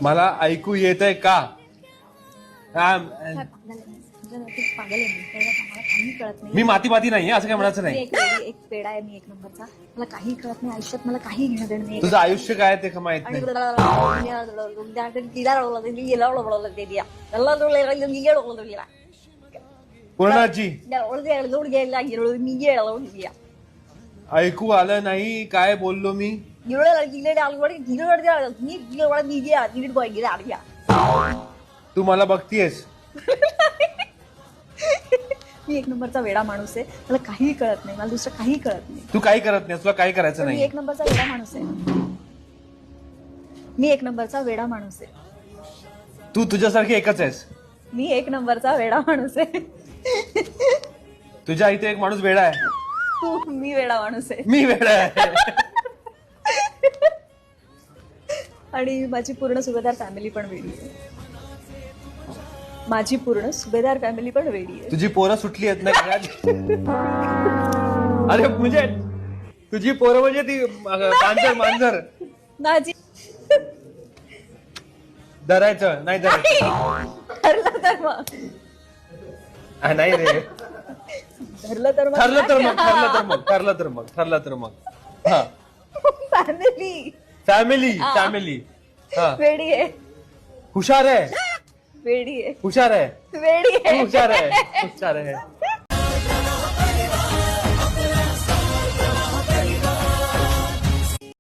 मला ऐकू येत आहे का? काही कळत नाही. मी माती नाहीये असं काय म्हणायचं नाही. एक पेडा आहे मी एक नंबरचा. मला काही कळत नाही आयुष्यात, मला काही घेणं देणं नाही. तुझं आयुष्य काय ते का माहित नाही. पूर्णाची ऐकू आलं नाही काय बोललो मी. तू मला बघतीयस. मी एक नंबरचा वेडा माणूस आहे. मला काही कळत नाही, मला दुसरं काही कळत नाही. तू काही करत नाही, तुला काही करायचं मी नाही. एक नंबरचा वेडा माणूस आहे. मी एक नंबरचा वेडा माणूस आहे. तू तुझ्यासारखी एकच आहेस. मी एक नंबरचा वेडा माणूस आहे. तुझ्या इथे एक माणूस वेडा आहे. मी वेडा माणूस आहे. मी वेडा आहे. आणि माझी पूर्ण सुभेदार फॅमिली पण वेडी आहे. माझी पूर्ण सुभेदार फॅमिली पण वेडी आहे. तुझी पोरं सुटली आहेत ना घरात? अरे म्हणजे तुझी पोरं म्हणजे ती मांजर माझी धरायचं नाही ठरलं तर मग नाही रे. ठरलं तर मग ठरलं तर मग हा फॅमिली फॅमिली हा वेडी आहे. हुशार आहे वेडी आहे. हुशार आहे वेडी आहे. हुशार आहे.